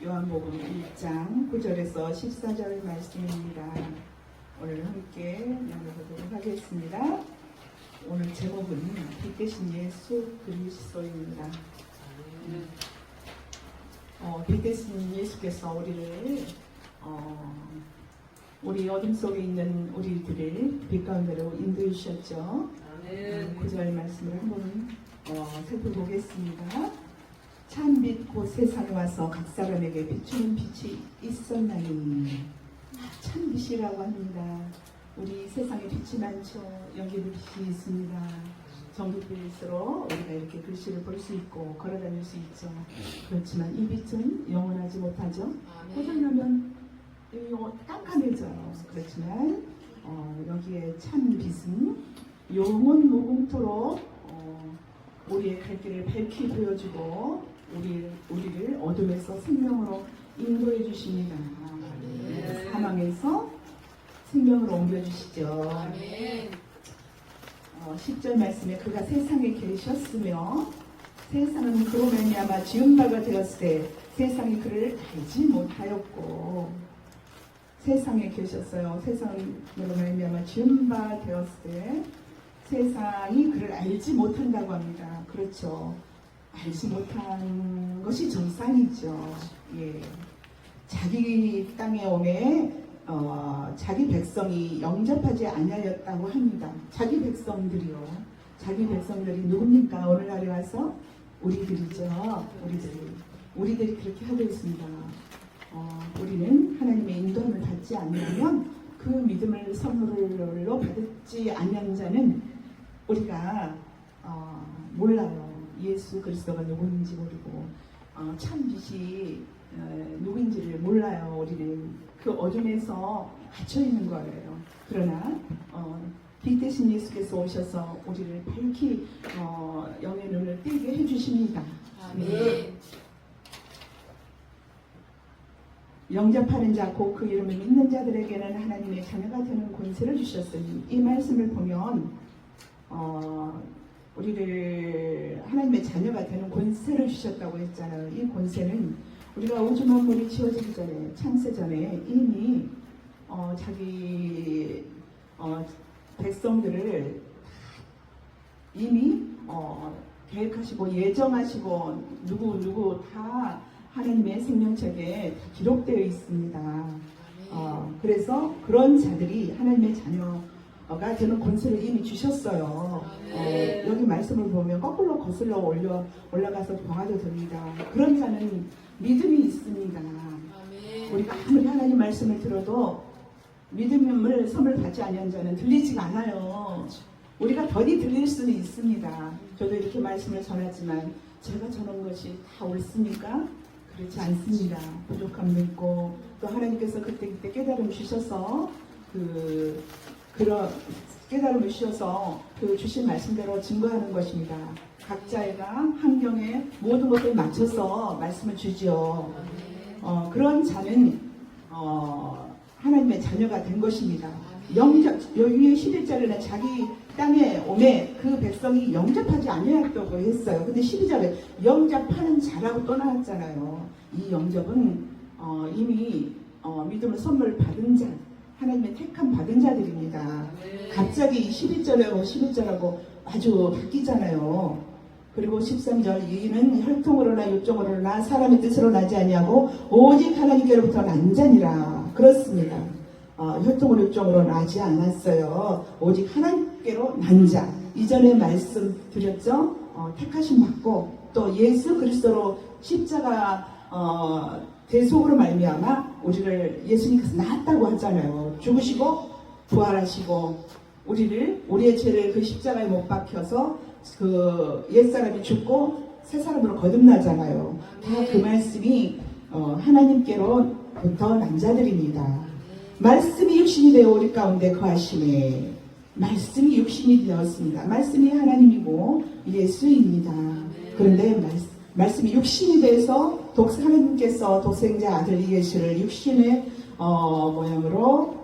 요한복음 1장 9절에서 14절 말씀입니다. 오늘 함께 나눠보도록 하겠습니다. 오늘 제목은 빛되신 예수 그리스도입니다. 빛되신 예수께서 우리를 우리 어둠 속에 있는 우리들을 빛 가운데로 인도해 주셨죠. 9절 말씀을 한번 살펴보겠습니다. 참빛 곧 세상에 와서 각 사람에게 비추는 빛이 있었나니. 참빛이라고 합니다. 우리 세상에 빛이 많죠. 여기도 빛이 있습니다. 전국빛으로 우리가 이렇게 글씨를 볼 수 있고 걸어다닐 수 있죠. 그렇지만 이 빛은 영원하지 못하죠. 고장나면 깜깜해져요. 그렇지만 여기에 참빛은 영원 무궁토록 우리의 갈 길을 밝히 보여주고 우리를 어둠에서 생명으로 인도해 주십니다. 사망에서 생명으로 옮겨주시죠. 10절 말씀에 그가 세상에 계셨으며 세상은 그로 말미암아 지은 바가 되었을 때 세상이 그를 알지 못하였고. 세상에 계셨어요. 세상으로 말미암아 지은 바 되었을 때 세상이 그를 알지 못한다고 합니다. 그렇죠. 알지 못한 것이 정상이죠. 예. 자기 땅에 오매 자기 백성이 영접하지 아니하였다고 합니다. 자기 백성들이요. 자기 백성들이 누굽니까? 오늘날에 와서 우리들이죠. 우리들이 그렇게 하고 있습니다. 우리는 하나님의 인도함을 받지 않으면 그 믿음을 선물로 받지 않는 자는 우리가 몰라요. 예수 그리스도가 누구인지 모르고 참빛이 누구인지를 몰라요. 우리는 그 어둠에서 갇혀 있는 거예요. 그러나 빛 대신 예수께서 오셔서 우리를 밝히 영의 눈을 뜨게 해주십니다. 아멘. 영접하는 자 곧 그 이름을 믿는 자들에게는 하나님의 자녀가 되는 권세를 주셨으니. 이 말씀을 보면 우리를 하나님의 자녀가 되는 권세를 주셨다고 했잖아요. 이 권세는 우리가 우주 만물이 지어지기 전에, 창세 전에 이미 자기 백성들을 이미 계획하시고 예정하시고 누구 다 하나님의 생명책에 다 기록되어 있습니다. 그래서 그런 자들이 하나님의 자녀가 되는 권세를 이미 주셨어요. 여기 말씀을 보면 거꾸로 거슬러 올라가서 보아도 됩니다. 그런 자는 믿음이 있습니다. 우리가 아무리 하나님 말씀을 들어도 믿음을 선물 받지 않은 자는 들리지가 않아요. 우리가 더디 들릴 수는 있습니다. 저도 이렇게 말씀을 전하지만 제가 전한 것이 다 옳습니까? 그렇지 않습니다. 부족함도 있고 또 하나님께서 그때 깨달음 주셔서 그런 깨달음을 주셔서 그 주신 말씀대로 증거하는 것입니다. 각자가 환경에 모든 것을 맞춰서 말씀을 주죠. 그런 자는 하나님의 자녀가 된 것입니다. 여기에 11절에는 자기 땅에 오매 그 백성이 영접하지 아니하였다고 했어요. 근데 12절에 영접하는 자라고 또 나왔잖아요. 이 영접은 이미 믿음을 선물 받은 자, 하나님의 택함 받은 자들입니다. 갑자기 11절하고 11절하고 아주 바뀌잖아요. 그리고 13절 이는 혈통으로나 육종으로나 사람의 뜻으로 나지 아니하고 오직 하나님께로부터 난 자니라. 그렇습니다. 혈통으로 육종으로 나지 않았어요. 오직 하나님께로 난 자. 이전에 말씀 드렸죠. 택하심 받고 또 예수 그리스도로 십자가 대속으로 말미암아 우리를 예수님께서 낳았다고 하잖아요. 죽으시고 부활하시고 우리의 죄를 그 십자가에 못 박혀서 그 옛사람이 죽고 새 사람으로 거듭나잖아요. 다 그 말씀이 하나님께로부터 난 자들입니다. 말씀이 육신이 되어 우리 가운데 거하심에 말씀이 육신이 되었습니다. 말씀이 하나님이고 예수입니다. 그런데 말씀이 육신이 돼서 하나님께서 독생자 아들 예수를 육신의 모양으로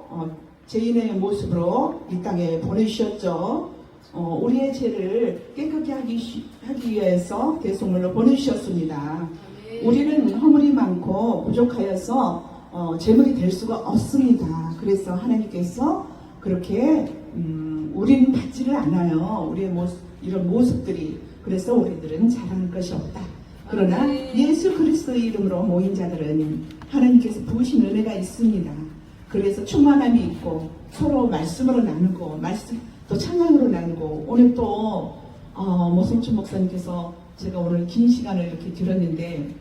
죄인의 모습으로 이 땅에 보내주셨죠. 우리의 죄를 깨끗게 하기 위해서 대속물로 보내주셨습니다. 우리는 허물이 많고 부족하여서 재물이 될 수가 없습니다. 그래서 하나님께서 그렇게 우리는 받지를 않아요. 우리의 모습, 이런 모습들이. 그래서 우리들은 자랑할 것이 없다. 그러나 예수 그리스도의 이름으로 모인 자들은 하나님께서 부으신 은혜가 있습니다. 그래서 충만함이 있고 서로 말씀으로 나누고 말씀 또 찬양으로 나누고 오늘 또 모성춘 목사님께서 제가 오늘 긴 시간을 이렇게 들었는데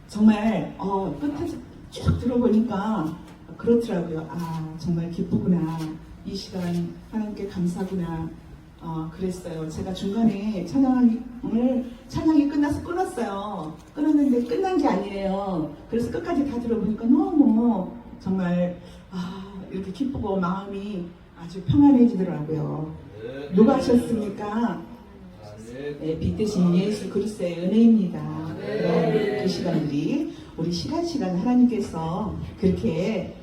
정말 끝에서 쭉 들어보니까 그렇더라고요. 아 정말 기쁘구나. 이 시간 하나님께 감사구나. 그랬어요. 제가 중간에 찬양이 끝나서 끊었어요. 끊었는데 끝난 게 아니에요. 그래서 끝까지 다 들어보니까 너무 정말 이렇게 기쁘고 마음이 아주 평안해지더라고요. 누가 하셨습니까? 네, 빛 대신 예수 그리스도의 은혜입니다. 그 시간들이 우리 시간 하나님께서 그렇게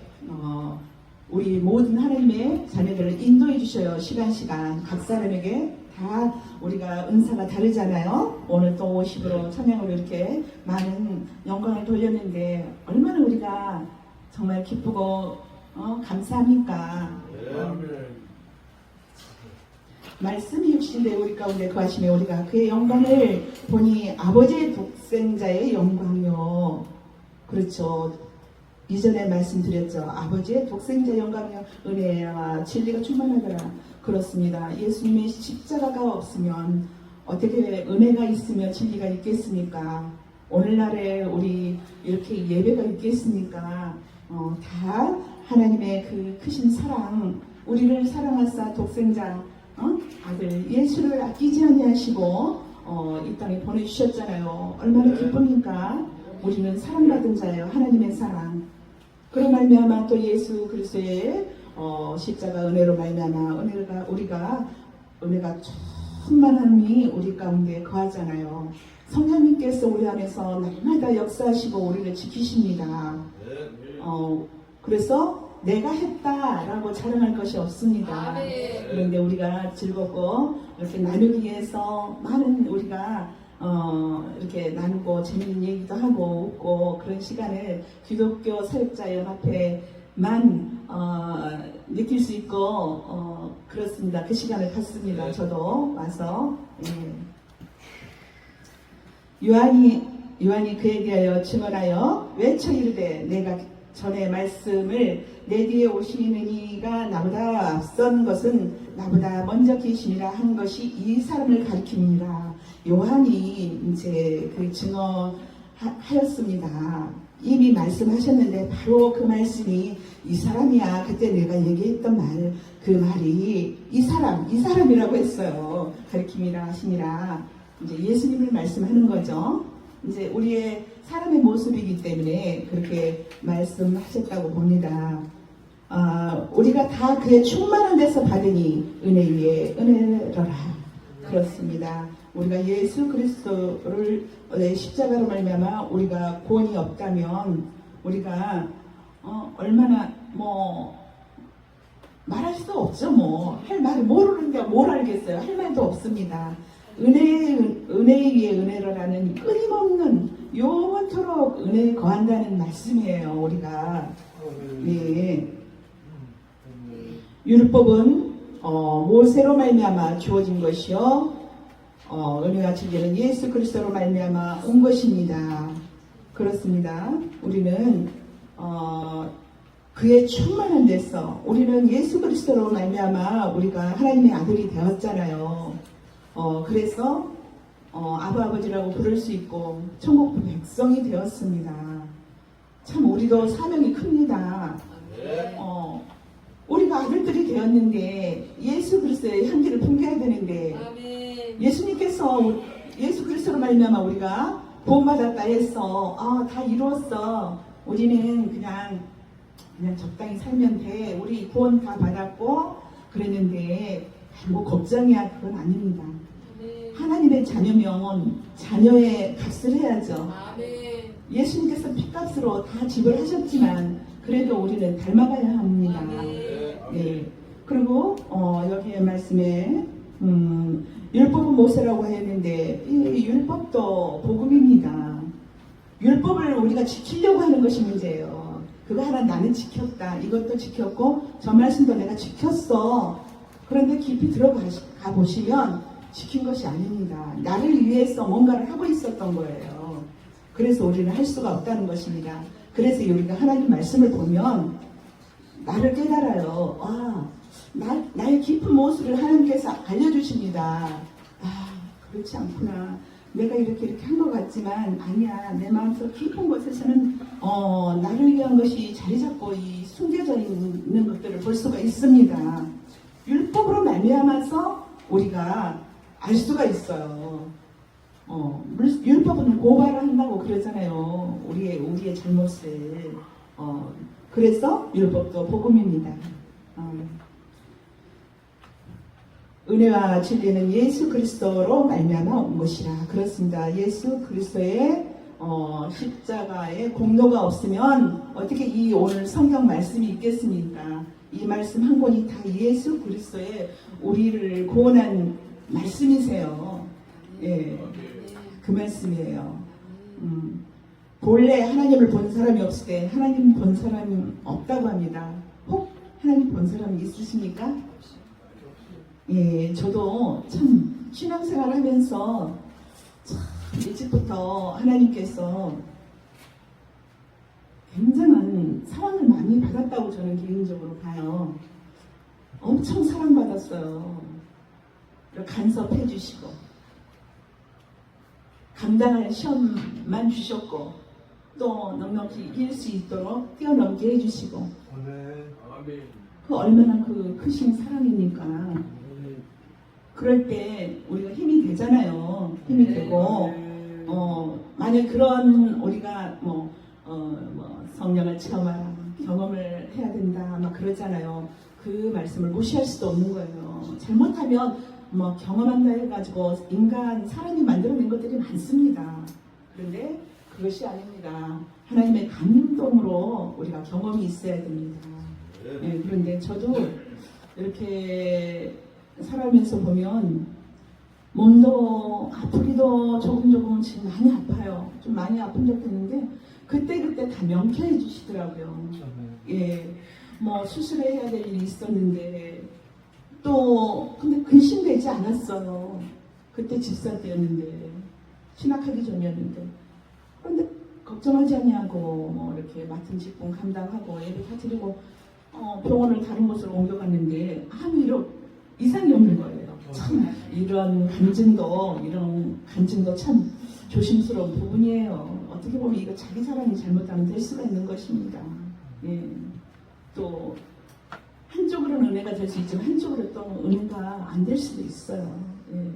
우리 모든 하나님의 자녀들을 인도해 주셔요. 시간 각 사람에게 다 우리가 은사가 다르잖아요. 오늘 또 50으로 찬양으로 이렇게 많은 영광을 돌렸는데 얼마나 우리가 정말 기쁘고 감사합니까? 말씀이 육신되 우리 가운데 거하시며 우리가 그의 영광을 보니 아버지의 독생자의 영광이요. 그렇죠. 이전에 말씀드렸죠. 아버지의 독생자 영광이요 은혜와 진리가 충만하더라. 그렇습니다. 예수님의 십자가가 없으면 어떻게 은혜가 있으면 진리가 있겠습니까? 오늘날에 우리 이렇게 예배가 있겠습니까? 다 하나님의 그 크신 사랑, 우리를 사랑하사 독생자 아들 예수를 아끼지 아니하시고 이 땅에 보내주셨잖아요. 얼마나 기쁩니까? 우리는 사랑받은 자예요. 하나님의 사랑. 그런 말미암아 또 예수 그리스도의 십자가 은혜로 말미암아 은혜가 충만함이 우리 가운데 거하잖아요. 성령님께서 우리 안에서 날마다 역사하시고 우리를 지키십니다. 그래서 내가 했다라고 자랑할 것이 없습니다. 그런데 우리가 즐겁고 이렇게 나누기 위해서 많은 우리가 이렇게 나누고 재밌는 얘기도 하고 웃고 그런 시간을 기독교 사역자 연합회만 느낄 수 있고 그렇습니다. 그 시간을 갖습니다. 저도 와서 요한이 그에 대하여 증언하여 외쳐 이르되 내가 전에 말씀을 내 뒤에 오시는 이가 나보다 앞선 것은 나보다 먼저 계시니라 한 것이 이 사람을 가리킵니다. 요한이 이제 그 증언하였습니다. 이미 말씀하셨는데 바로 그 말씀이 이 사람이야. 그때 내가 얘기했던 그 말이 이 사람이라고 했어요. 가리킴이라 하시니라. 이제 예수님을 말씀하는 거죠. 이제 우리의 사람의 모습이기 때문에 그렇게 말씀하셨다고 봅니다. 우리가 다 그의 충만한 데서 받으니 은혜 위에 은혜로라. 그렇습니다. 우리가 예수 그리스도를 십자가로 말미암아 우리가 구원이 없다면 우리가 얼마나 말할 수 없죠. 할 말을 모르는데 뭘 알겠어요. 할 말도 없습니다. 은혜 위에 은혜로라는 끊임없는 영원토록 은혜에 거한다는 말씀이에요. 우리가 율법은 모세로 말미암아 주어진 것이요 은혜와 진리는 예수 그리스도로 말미암아 온 것입니다. 그렇습니다. 우리는 그의 충만한 데서 우리는 예수 그리스도로 말미암아 우리가 하나님의 아들이 되었잖아요. 그래서 아버지라고 부를 수 있고 천국 백성이 되었습니다. 참 우리도 사명이 큽니다. 우리가 아들들이 되었는데 예수 그리스도의 향기를 풍겨야 되는데 예수님께서 예수 그리스도로 말미암아 우리가 구원받았다 해서 다 이루었어. 우리는 그냥 적당히 살면 돼. 우리 구원 다 받았고 그랬는데 걱정이야. 그건 아닙니다. 하나님의 자녀면 자녀의 값을 해야죠. 예수님께서 핏값으로 다 지불하셨지만 그래도 우리는 닮아가야 합니다. 네. 그리고 여기에 말씀에 율법은 모세라고 했는데 이 율법도 복음입니다. 율법을 우리가 지키려고 하는 것이 문제예요. 그거 하나 나는 지켰다. 이것도 지켰고 저 말씀도 내가 지켰어. 그런데 깊이 들어가 보시면 지킨 것이 아닙니다. 나를 위해서 뭔가를 하고 있었던 거예요. 그래서 우리는 할 수가 없다는 것입니다. 그래서 우리가 하나님 말씀을 보면 나를 깨달아요. 아, 나의 깊은 모습을 하나님께서 알려주십니다. 아, 그렇지 않구나. 내가 이렇게 한 것 같지만 아니야. 내 마음속 깊은 곳에서는 나를 위한 것이 자리 잡고 이 숨겨져 있는 것들을 볼 수가 있습니다. 율법으로 말미암아서 우리가 알 수가 있어요. 율법은 고발을 한다고 그러잖아요. 우리의 잘못을. 그래서 율법도 복음입니다. 은혜와 진리는 예수 그리스도로 말미암아 온 것이라. 그렇습니다. 예수 그리스도의 십자가의 공로가 없으면 어떻게 이 오늘 성경 말씀이 있겠습니까? 이 말씀 한 권이 다 예수 그리스도의 우리를 구원한 말씀이세요. 예, 그 말씀이에요. 본래 하나님을 본 사람이 없을 때 하나님 본 사람이 없다고 합니다. 혹 하나님 본 사람이 있으십니까? 예, 저도 참 신앙생활을 하면서 참 일찍부터 하나님께서 굉장한 사랑을 많이 받았다고 저는 개인적으로 봐요. 엄청 사랑받았어요. 간섭해 주시고 감당할 시험만 주셨고 또 넉넉히 이길 수 있도록 뛰어넘게 해주시고 그 얼마나 그 크신 사랑이니까. 그럴 때 우리가 힘이 되잖아요. 힘이 되고 만약 그런 우리가 성령을 체험하라, 경험을 해야 된다 막 그러잖아요. 그 말씀을 무시할 수도 없는 거예요. 잘못하면 경험한다 해가지고 사람이 만들어낸 것들이 많습니다. 그런데 그것이 아닙니다. 하나님의 감동으로 우리가 경험이 있어야 됩니다. 네, 그런데 저도 이렇게 살아오면서 보면 몸도 아프기도 조금 지금 많이 아파요. 좀 많이 아픈 적도 있는데 그때 다 명쾌해 주시더라고요. 예, 수술해야 될 일이 있었는데 또 근데 근심되지 않았어요. 그때 집사 때였는데 신학하기 전이었는데 그런데 걱정하지 않냐고 이렇게 맡은 직분 감당하고 예배 다 드리고 병원을 다른 곳으로 옮겨갔는데 아무 이상이 없는 거예요. 참 이런 간증도 참 조심스러운 부분이에요. 어떻게 보면 이거 자기 사랑이 잘못하면 될 수가 있는 것입니다. 예. 또 한쪽으로는 은혜가 될 수 있지만 한쪽으로 또 은혜가 안 될 수도 있어요. 예.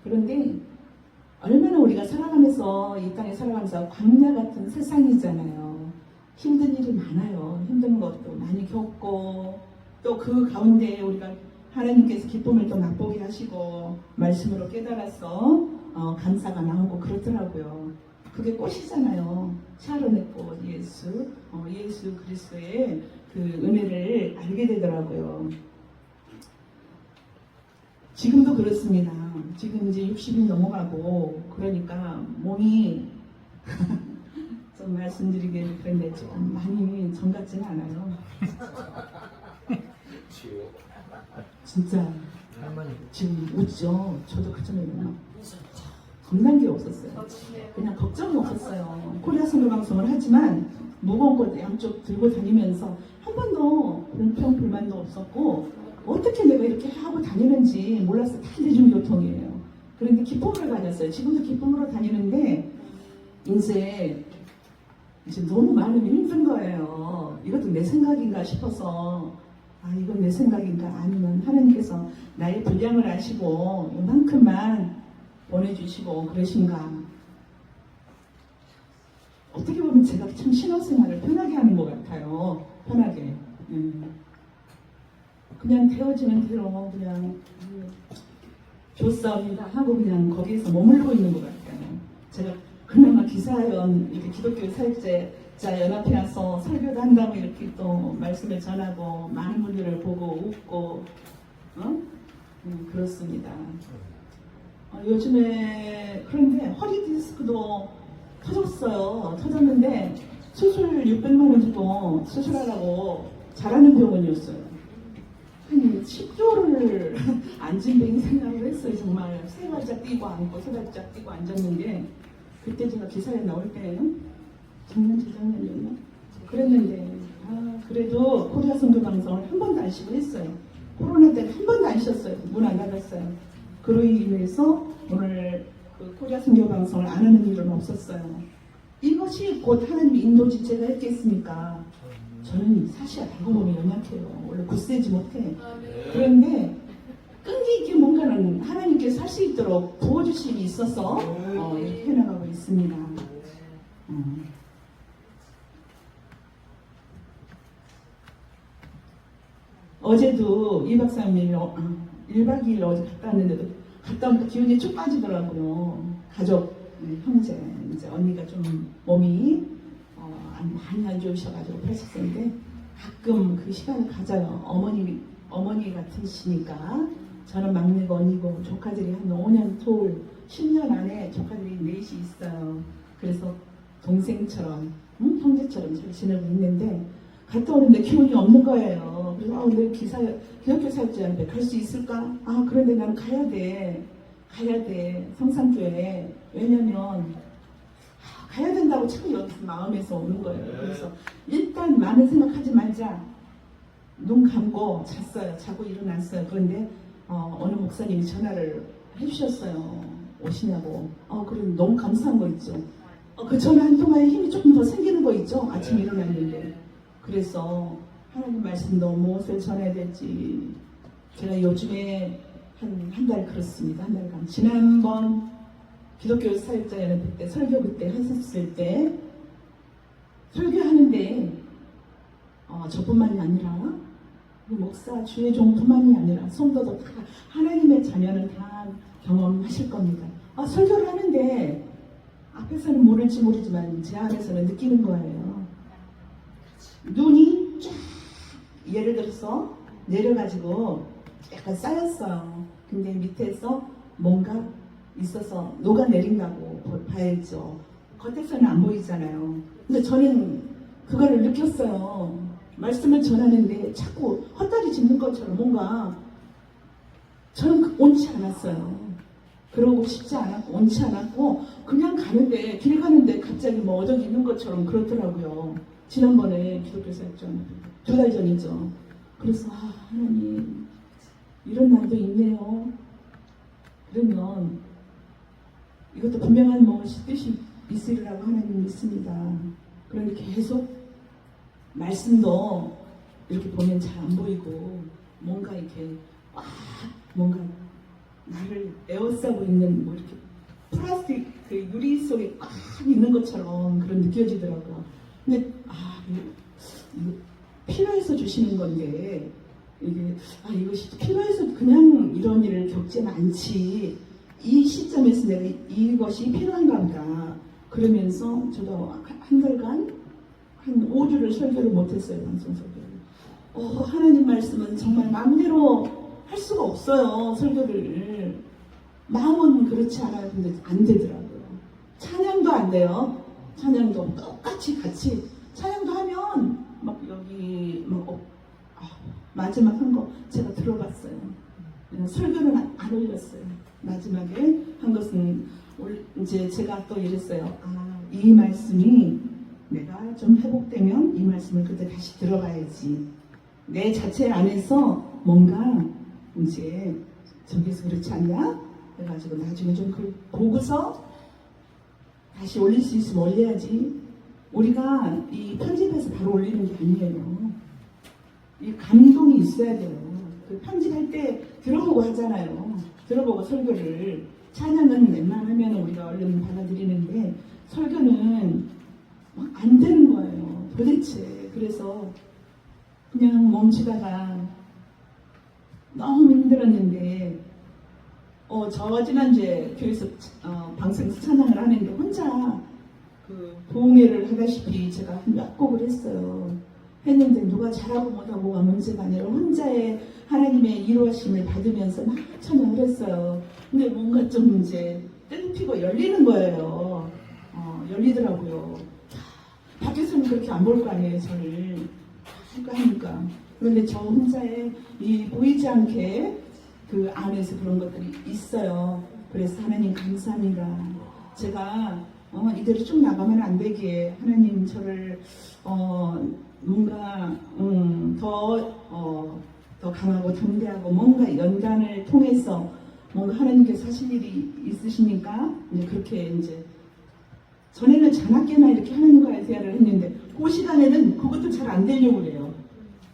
그런데 얼마나 우리가 살아가면서 이 땅에 살아가면서 광야 같은 세상이잖아요. 힘든 일이 많아요. 힘든 것도 많이 겪고 또 그 가운데 우리가 하나님께서 기쁨을 또 맛보게 하시고 말씀으로 깨달아서 감사가 나오고 그렇더라고요. 그게 꽃이잖아요. 샤론의 꽃 예수 그리스도의 그 은혜를 알게 되더라고요. 지금도 그렇습니다. 지금 이제 60이 넘어가고 그러니까 몸이 좀 말씀드리기 그런데 좀 많이 정 같지는 않아요. 진짜 지금 웃죠. 저도 그전에는 겁난 게 없었어요. 그냥 걱정이 없었어요. 코리아 선교 방송을 하지만 무거운 것 양쪽 들고 다니면서 한 번도 불평 불만도 없었고 어떻게 내가 이렇게 하고 다니는지 몰랐어요. 다 대중교통이에요. 그런데 기쁨으로 다녔어요. 지금도 기쁨으로 다니는데 이제 너무 많으면 힘든 거예요. 이것도 내 생각인가 싶어서 이건 내 생각인가 아니면 하나님께서 나의 분량을 아시고 이만큼만 보내주시고 그러신가. 어떻게 보면 제가 참 신앙생활을 편하게 하는 것 같아요. 편하게. 그냥 되어지는 대로 그냥 좋사옵니다 하고 그냥 거기에서 머물고 있는 것 같아요. 제가 그나마 기사연 이렇게 기독교 사역자 연합회 와서 설교도 한다고 이렇게 또 말씀을 전하고 많은 분들을 보고 웃고 그렇습니다. 요즘에 그런데 허리 디스크도 터졌어요. 터졌는데 수술 600만 원 주고 수술하라고 잘하는 병원이었어요. 한 10개월을 앉은 데 생각을 했어요. 정말 세 발짝 뛰고 앉고 세 발짝 뛰고 앉았는데 그때 제가 기사에 나올 때는 작년 재작년이었나? 그랬는데 그래도 코리아 선교 방송을 한 번도 안 쉬고 했어요. 코로나 때는 한 번도 안 쉬었어요. 문 안 닫았어요. 그로 인해서 오늘 그 코리아 선교 방송을 안 하는 일은 없었어요. 이것이 곧 하나님의 인도지 제가 했겠습니까? 저는 사실 알고 보면 연약해요. 원래 굳세지 못해. 그런데 끈기 있게 뭔가는 하나님께서 할 수 있도록 부어주심이 있어서 이렇게 해나가고 있습니다. 어제도 2박 3일 1박 2일 어제 갔다 왔는데도 갔다 오니까 기운이 쭉 빠지더라고요. 가족, 형제, 이제 언니가 좀 몸이 많이 안 좋으셔가지고 80세인데 가끔 그 시간을 가져요. 어머니 같으시니까 저는 막내고 언니고 조카들이 한 5년 토울 10년 안에 조카들이 넷이 있어요. 그래서 동생처럼 형제처럼 잘 지내고 있는데 갔다 오는데 기운이 없는 거예요. 그래서 오늘 기독교 사역자인데 갈 수 있을까? 그런데 나는 가야 돼 성산교회. 왜냐면 가야 된다고 참 마음에서 오는 거예요. 그래서 일단 많은 생각하지 말자. 눈 감고 잤어요. 자고 일어났어요. 그런데 어느 목사님이 전화를 해주셨어요. 오시냐고. 그럼 너무 감사한 거 있죠. 그 전화 한 통화에 힘이 조금 더 생기는 거 있죠. 아침에 일어났는데. 그래서 하나님 말씀도 무엇을 전해야 될지 제가 요즘에 한 달 그렇습니다. 한 달간. 지난번 기독교 사역자연합회 때 설교 그때 하셨을 때 설교하는데 저뿐만이 아니라 목사 주의 종뿐만이 아니라 성도도 다 하나님의 자녀는 다 경험하실 겁니다. 설교를 하는데 앞에서는 모를지 모르지만 제 안에서는 느끼는 거예요. 눈이 쫙 예를 들어서 내려가지고 약간 쌓였어요. 근데 밑에서 뭔가 있어서 녹아내린다고 봐야죠. 겉에서는 안 보이잖아요. 근데 저는 그거를 느꼈어요. 말씀을 전하는데 자꾸 헛다리 짚는 것처럼 뭔가 저는 옳지 않았어요. 그러고 싶지 않았고 옳지 않았고 그냥 가는데 길 가는데 갑자기 뭐 어디 있는 것처럼 그렇더라고요. 지난번에 기독교 사역전 2달 전이죠. 그래서 하나님 이런 날도 있네요. 그러면 이것도 분명한 무엇이 뜻이 있으리라고 하나님 믿습니다. 그런데 계속 말씀도 이렇게 보면 잘 안 보이고 뭔가 이렇게 뭔가 나를 에워싸고 있는 뭐 이렇게 플라스틱 그 유리 속에 꽉 있는 것처럼 그런 느껴지더라고요. 근데 이거 필요해서 주시는 건데 이게 이것이 필요해서 그냥 이런 일을 겪지는 않지. 이 시점에서 내가 이것이 필요한가 보다. 그러면서 저도 한 달간 한 5주를 설교를 못했어요. 방송 설교를. 하나님 말씀은 정말 마음대로 할 수가 없어요. 설교를. 마음은 그렇지 않아요. 근데 안 되더라고요. 찬양도 안 돼요. 찬양도 똑같이 같이 찬양도 하면 막 여기 마지막 한 거 제가 들어봤어요. 설교는 안 올렸어요. 마지막에 한 것은 이제 제가 또 이랬어요. 이 말씀이 내가 좀 회복되면 이 말씀을 그때 다시 들어봐야지. 내 자체 안에서 뭔가 이제 저기서 그렇지 않냐? 그래가지고 나중에 좀 보고서 다시 올릴 수 있으면 올려야지. 우리가 이 편집해서 바로 올리는 게 아니에요. 이 감동이 있어야 돼요. 그 편집할 때 들어보고 하잖아요. 들어보고 설교를. 찬양은 웬만하면 우리가 얼른 받아들이는데 설교는 막 안 되는 거예요. 도대체. 그래서 그냥 멈추다가 너무 힘들었는데 저 지난주에 교회에서 방송에서 찬양을 하는데 혼자 그 부흥회를 하다시피 제가 몇 곡을 했어요. 했는데 누가 잘하고 못하고가 문제가 아니라 혼자의 하나님의 이루어심을 받으면서 막 찬양을 했어요. 근데 뭔가 좀 이제 뜬 피고 열리는 거예요. 열리더라고요. 밖에서는 그렇게 안 볼 거 아니에요, 저를. 하니까. 그런데 저 혼자의 이 보이지 않게 그 안에서 그런 것들이 있어요. 그래서 하나님 감사합니다. 제가 이대로 쭉 나가면 안 되기에 하나님 저를 뭔가 더 강하고 담대하고 뭔가 연단을 통해서 뭔가 하나님께서 하실 일이 있으시니까 이제 그렇게 이제 전에는 자나깨나 이렇게 하나님과의 대화를 했는데 그 시간에는 그것도 잘 안 되려고 그래요.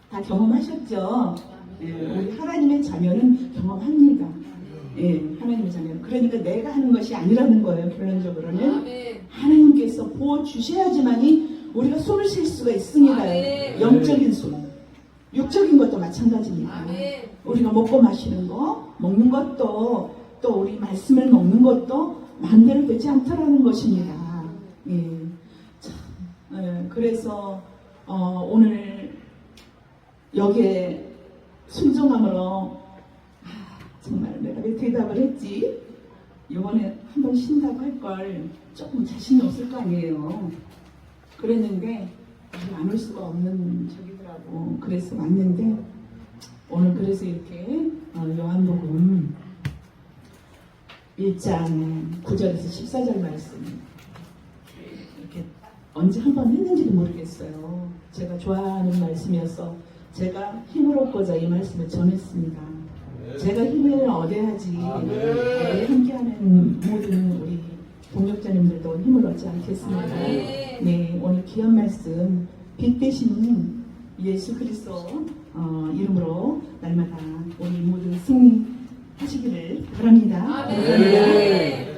다 경험하셨죠? 예, 우리 하나님의 자녀는 경험합니다. 예, 하나님의 자녀. 그러니까 내가 하는 것이 아니라는 거예요. 결론적으로는 하나님께서 부어 주셔야지만이 우리가 숨을 쉴 수가 있습니다. 영적인 숨, 육적인 것도 마찬가지입니다. 우리가 먹고 마시는 거, 먹는 것도 또 우리 말씀을 먹는 것도 마음대로 되지 않더라는 것입니다. 예, 참, 예, 그래서 오늘 여기에 순종함으로 정말 내가 왜 대답을 했지? 이번에 한번 쉰다고 할 걸 조금 자신이 없을 거 아니에요. 그랬는데 안 올 수가 없는 적이더라고. 그래서 왔는데 오늘 그래서 이렇게 요한복음 1장 9절에서 14절 말씀 이렇게 언제 한번 했는지도 모르겠어요. 제가 좋아하는 말씀이어서 제가 힘을 얻고자 이 말씀을 전했습니다. 제가 힘을 얻어야지 함께하는 모든 우리 동역자님들도 힘을 얻지 않겠습니까? 네, 오늘 귀한 말씀 빛 되신 예수 그리스도 이름으로 날마다 우리 모두 승리하시기를 바랍니다. 감사합니다.